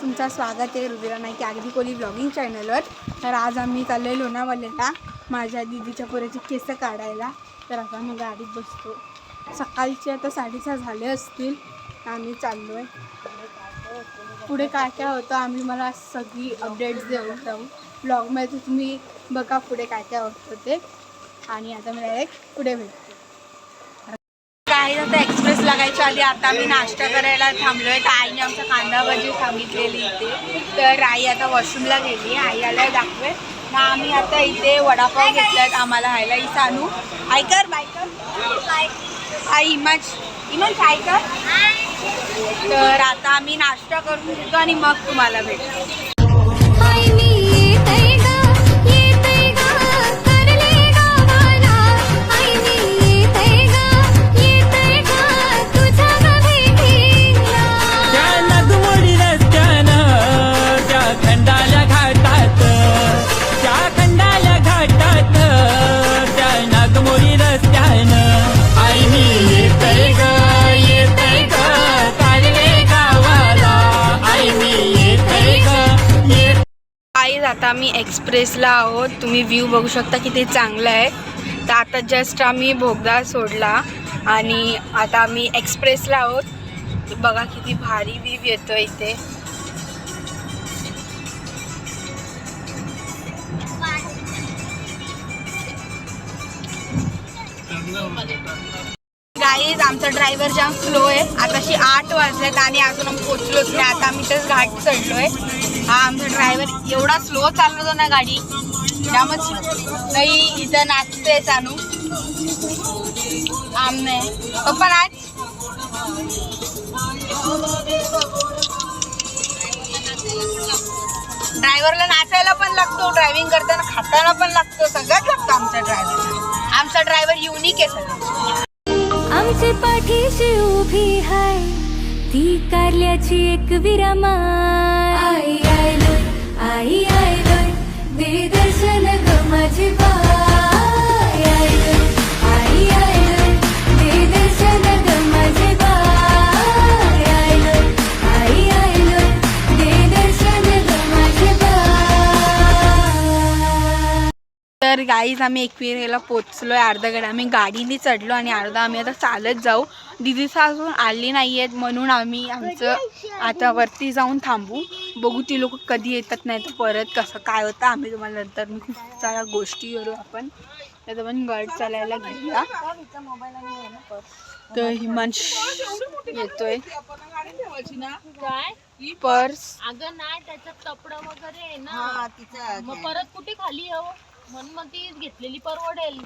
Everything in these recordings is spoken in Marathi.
तुमचं स्वागत आहे रुद्रा नाईक आगरी कोली ब्लॉगिंग चॅनलवर. तर आज आम्ही चाललो आहे लोणावळ्याला माझ्या दीदीच्या पोराची केस काढायला. तर आता मी गाडीत बसतो. सकाळचे आता 6:30 झाले असतील. आम्ही चाललो आहे. पुढे काय काय होतं आम्ही मला सगळी अपडेट्स देऊ जाऊ ब्लॉगमध्ये. तुम्ही बघा पुढे काय काय होतं ते. आणि आता मी डायरेक्ट पुढे भेटतो. काही आता एक्सप्रेस लागायच्या आधी आता मी नाश्ता करायला थांबलो आहे. तर आईने आमचा कांदा भाजी सांगितलेली इथे. तर आई आता वॉशरूमला गेली. आई आल्यावर दाखवे ना. आम्ही आता इथे वडापाव घेतलाय आम्हाला खायला. ही सानू ऐकर बायकर आई इमाज ऐकर. तर आता आम्ही नाश्ता करून घेतो आणि मग तुम्हाला भेटतो. आता आम्ही एक्सप्रेसला आहोत. तुम्ही व्ह्यू बघू शकता किती चांगलं आहे. तर आता जस्ट आम्ही भोगदा सोडला आणि आता आम्ही एक्सप्रेसला आहोत. बघा किती भारी व्ह्यू येतो इथे. गाईज आमचा ड्रायव्हर जाम स्लो आहे. आताशी 8 वाजलेत आणि अजून आम्ही पोचलोच नाही. आता आम्ही तेच घाट चढलोय. हा आमचा ड्रायव्हर एवढा स्लो चालवतो ना गाडी, जामच स्लो. नाही इथं नाचते चानू आमने पप्पा नाच. ड्रायव्हरला नाचायला पण लागतो, ड्रायव्हिंग करताना खाताना पण लागतो, सगळंच लागतं आमच्या ड्रायव्हरला. आमचा ड्रायव्हर युनिक आहे सगळं. आमचे पाठीशी उभी हाय ती कारल्याची एक विरामाय. आई आयलोय आई आयलोय दे दर्शन ग माझी बाय. आयलोय आई आयलोय दे दर्शन ग माझी बाय. आयलोय आई आयलोय दे दर्शन ग माझी बाय. तर गाईज आम्ही एकविरेला पोचलोय. अर्धा आम्ही गाडीने चढलो आणि अर्धा आम्ही आता चालत जाऊ. दीदीचा अजून आली नाही आहेत म्हणून आम्ही आमचं आता वरती जाऊन थांबू. बघू ती लोक कधी येतात, नाही तर परत कसं काय होतं आम्ही तुम्हाला नंतर मी खूप साऱ्या गोष्टी करू. आपण आता पण गड चालायला घेऊया. तर हिमांश येतोय. पर्स अगं नाही त्याच्यात कपडा वगैरे आहे ना, मग परत कुठे खाली हवं म्हणून मग ती घेतलेली परवडेल.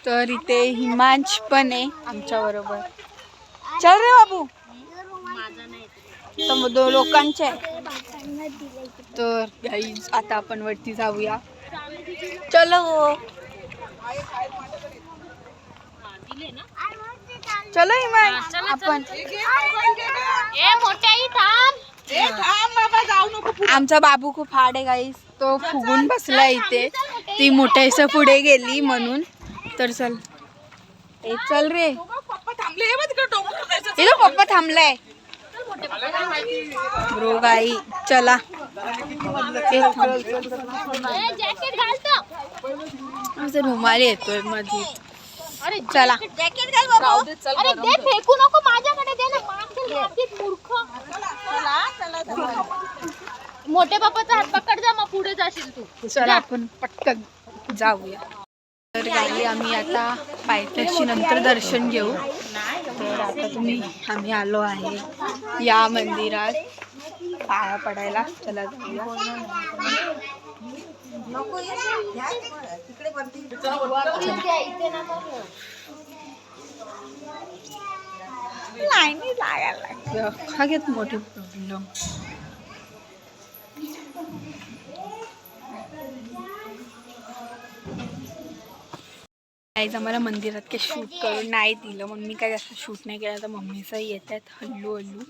तर इथे हिमांश पण आहे आमच्या बरोबर. चल रे बाबू. माझा नाही तर 2 लोकांचे आहे. तर गाईज आता आपण वरती जाऊया. चलो दिले ना. चलो हिमांश आपण. ए मोठ्याही थांब. आमचा बाबू खूप हार्ड आहे गाईज. तो फुगून बसला इथे. ती मोठ्याचं पुढे गेली म्हणून. तर चल ए चल रे. इथं पप्पा थांबलाय ब्रो. गाई चला. जॅकेट घालतो. आमचा रुमाल येतोय मध्ये. अरे चला जॅकेट घाल बाबा. अरे दे फेकू नको माझ्याकडे दे ना. मागेल मागेल मूर्ख. मोठे बापाचा हात पकड जा, मग पुढे जाशील तू. चला आपण पटकन जाऊया. तर गाई आम्ही आता पायथ्याशी नंतर दर्शन घेऊ. तर आता आम्ही आलो आहे या मंदिरात पाया पडायला. चला जाऊया. लाईनी लागायला लागतं. हा घेत मोठी प्रॉब्लेम. गाईज आम्हाला मंदिरात काही शूट करून नाही दिलं म्हणून मी काय जास्त शूट नाही केलं. तर मम्मीचं येत आहेत हल्लू हल्लू.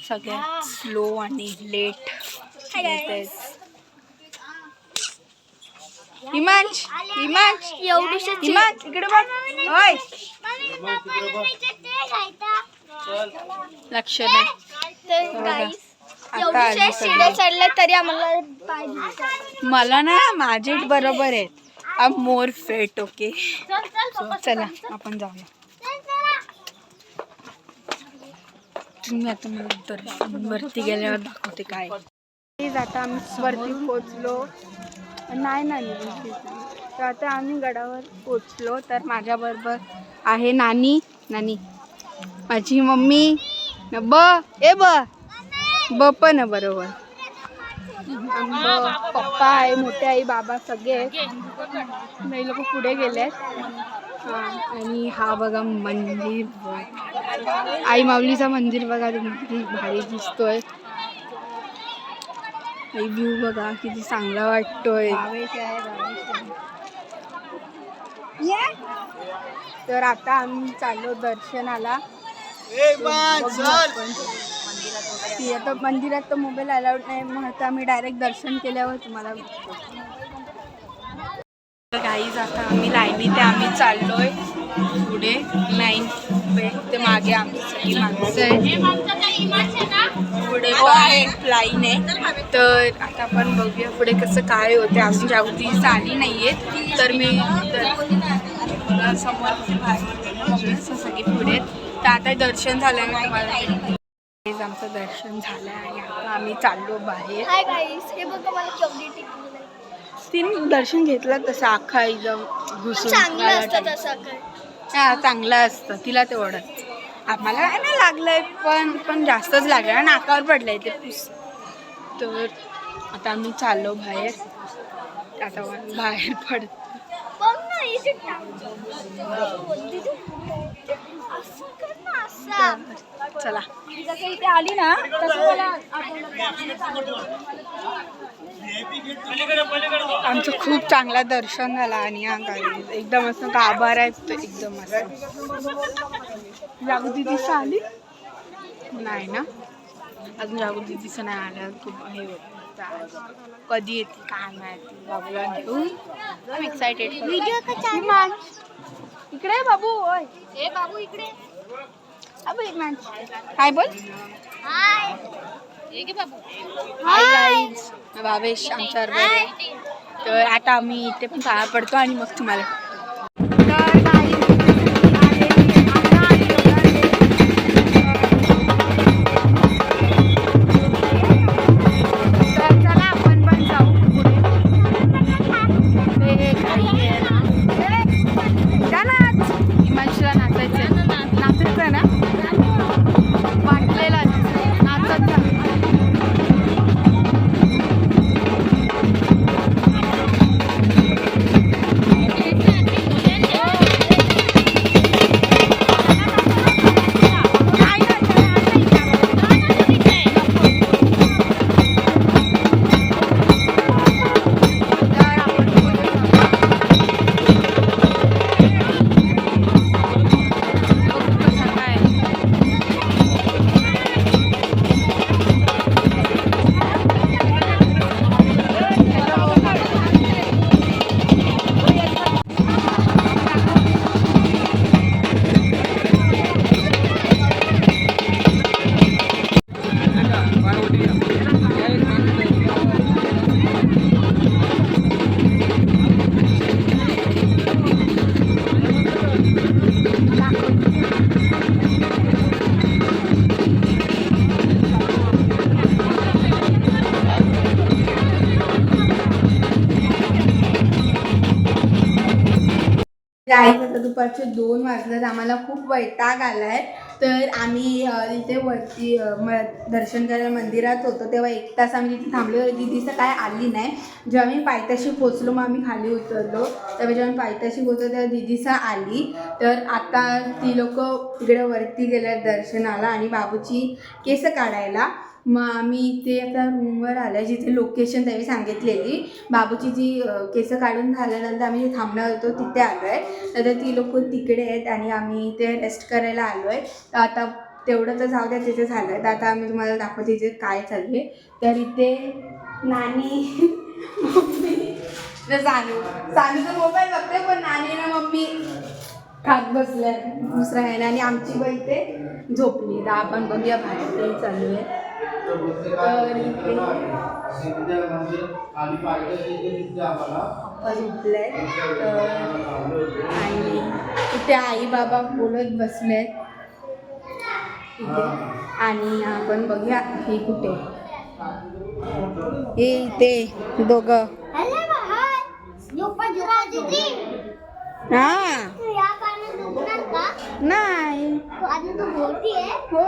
सगळ्यात स्लो आणि लेट येत आहेत. हिमांश हिमांश हिमांश इकडे बघ. होय लक्ष नाही. आता आली शिडे चढले तरी आम्हाला पाय दिसतात. मला ना माझे बरोबर आहेत. अब मोर फेट. ओके चला आपण जाऊया. तुम्ही आता मला दर्शन वरती गेल्यावर दाखवते काय. आता आम्ही वरती पोचलो नाही तर आता आम्ही गडावर पोचलो. तर माझ्याबरोबर आहे नानी माझी मम्मी ब पण बरोबर पप्पा आहे, मोठे आई बाबा सगळे नाही लोक पुढे गेलेत. आणि हा बघा मंदिर, आई माऊलीचा मंदिर बघा, किती भारी दिसतोय. व्ह्यू बघा किती चांगला वाटतोय. तर आता आम्ही चाललो दर्शनाला. आता मंदिरात तर मोबाईल अलाउड नाही, मग आता आम्ही डायरेक्ट दर्शन केल्यावर तुम्हाला गाईज आता आम्ही लाईनीत आम्ही चाललोय पुढे. लाईन ते मागे आमची सगळी माणसं आहे, पुढे लाईन आहे. तर आता आपण बघूया पुढे कसं काय होते. अजून जागृती आली नाहीये तर मी समोर सगळी पुढे. तर आता दर्शन झाल्याने तुम्हाला आमचं दर्शन झालं आणि आता आम्ही चाललो बाहेर. तिने दर्शन घेतलं तसं अख्खा एकदम घुसून चांगलं असतं तिला तेवढंच. आम्हाला नाही लागलंय पण जास्तच लागलं, नाकावर पडलंय ते पुस. तर आता आम्ही चाललो बाहेर. आता बाहेर पडत चला. इथे आली ना आमचं खूप चांगला दर्शन झाला. आणि हा गाडी एकदम असं गाभार आहे एकदम असं. जागृती दिसा आली नाही ना अजून, जागृती दिसा नाही आल्या. खूप हे होतं कधी येते काय माहिती. बाबूला घेऊन एक्सायटेड. इकडे बाबू. ओय बाबू इकडे. हाय बोल. Hi guys. भावेश आमच्याबरोबर. तर आता आम्ही इथे पण पाया पडतो आणि मग तुम्हाला गाईज. आता दुपारचे 2 वाजलेत. आम्हाला खूप वैताग आलाय. तर आम्ही इथे वरती दर्शन करायला मंदिरात होतो तेव्हा 1 तास आम्ही तिथे थांबलो. दिदीचं काय आली नाही. जेव्हा मी पायथ्याशी पोचलो मग आम्ही खाली उतरलो. तेव्हा जेव्हा मी पायथ्याशी पोचलो तेव्हा दिदीचा आली. तर आता ती लोक तिकडे वरती गेल्या दर्शनाला आणि बाबूची केस काढायला. मग आम्ही इथे आता रूमवर आलो जिथे लोकेशन त्यावेळी सांगितलेली. बाबूची जी केस काढून झाल्यानंतर आम्ही जे थांबणार होतो तिथे आलो आहे. तर ती लोक तिकडे आहेत आणि आम्ही इथे रेस्ट करायला आलो आहे. तर आता तेवढं तर जाऊ द्या तिथे झालं आहे. तर आता आम्ही तुम्हाला दाखवते इथे काय चालू आहे. तर इथे नानी मम्मी सानूचा मोबाईल बघते पण नानी ना मम्मी खात बसल्या दुसरा आहे ना. आणि आमची बाई इथे झोपली. तर आपण बघूया बाहेर ते चालू आहे. तर इथे पप्पा झोपले तर आणि इथे आई बाबा बोलत बसलेत इथे. आणि आपण बघूया हे कुठे, हे इथे दोघं हा नाही हो.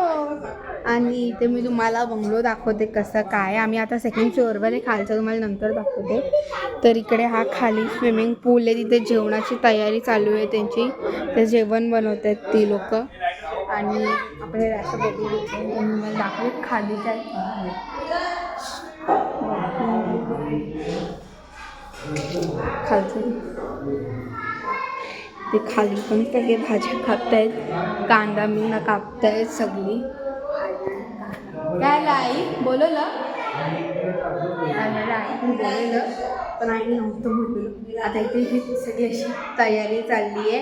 आणि इथे मी तुम्हाला बंगलो दाखवते कसं काय. आम्ही आता सेकंड फ्लोअरवर आहे, खालचं तुम्हाला नंतर दाखवते. तर इकडे हा खाली स्विमिंग पूल आहे, तिथे जेवणाची तयारी चालू आहे त्यांची, ते जेवण बनवत आहेत ती लोक. आणि आपल्याला असं बघू मला दाखवत खाली काय खालचं ते खाली पण सगळे भाज्या कापतायत, कांदा मिंदा कापतायत सगळी. काय आई बोलवलं आई बोलवलं पण आई नव्हतं बोलवलं. आता इथे ही सगळी अशी तयारी चालली आहे.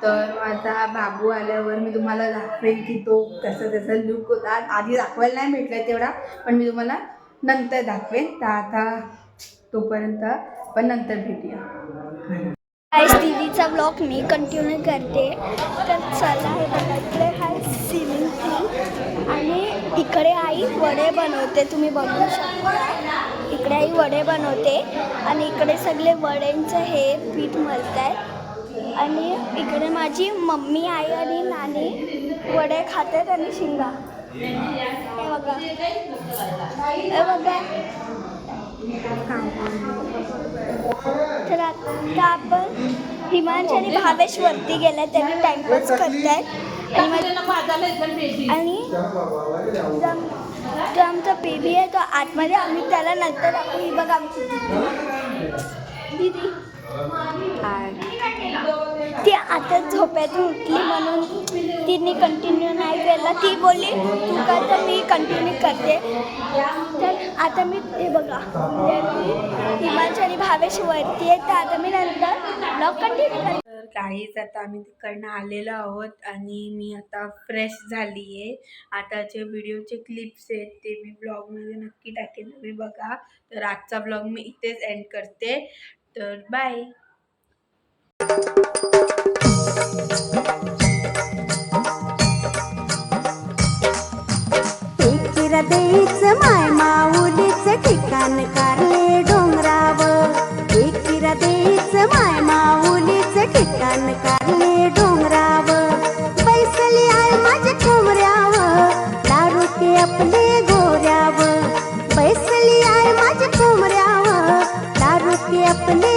तर माझा बाबू आल्यावर मी तुम्हाला दाखवेन की तो कसा त्याचा लुक होता. आधी दाखवायला नाही भेटला तेवढा, पण मी तुम्हाला नंतर दाखवेन. तर आता तोपर्यंत पण नंतर भेटूया. आज दीदीचा ब्लॉग मी कंटिन्यू करते. तर चला हे बघा, इकडे हा स्विमिंग पूल आणि इकडे आई वडे बनवते, तुम्ही बघू शकता. इकडे आई वडे बनवते आणि इकडे सगळे वड्यांचं हे पीठ मळत आहेत. आणि इकडे माझी मम्मी आई आणि नानी वडे खातात आणि शिंगा. हे बघा हे बघा. तर आता आपण हिमांश आणि भावेश वरती गेले, त्यांनी टाइमपास करतायत. आणि जो आमचा बेबी आहे तो आतमध्ये, आम्ही त्याला नंतर दाखवू. ही बघा आमची दीदी, ती आता झोपेतून उठली म्हणून तिने कंटिन्यू नाही केला. ती बोलली तू कर तर मी कंटिन्यू करते. तर आता मी हे बघा हिमांश आणि भावेश वरती आहे, तर आता मी नंतर ब्लॉग कंटिन्यू करते. तर काहीच आता आम्ही तिकडनं आलेलो आहोत आणि मी आता फ्रेश झाली आहे. आताचे व्हिडिओचे क्लिप्स आहेत ते मी ब्लॉगमध्ये नक्की टाकेन, तुम्ही बघा. तर आजचा ब्लॉग मी इथेच एंड करते. तर बाय. एकिरदेच माय माऊलीच ठिकाण कारले डोंगरावर. एकिरदेच माय माऊलीच ठिकाण कारले डोंगरावर. बैसली आहे माझ्या कोमऱ्यावर दारू के आपले गोऱ्यावर. बैसली आहे माझ्या कोमऱ्यावर दारू के आपले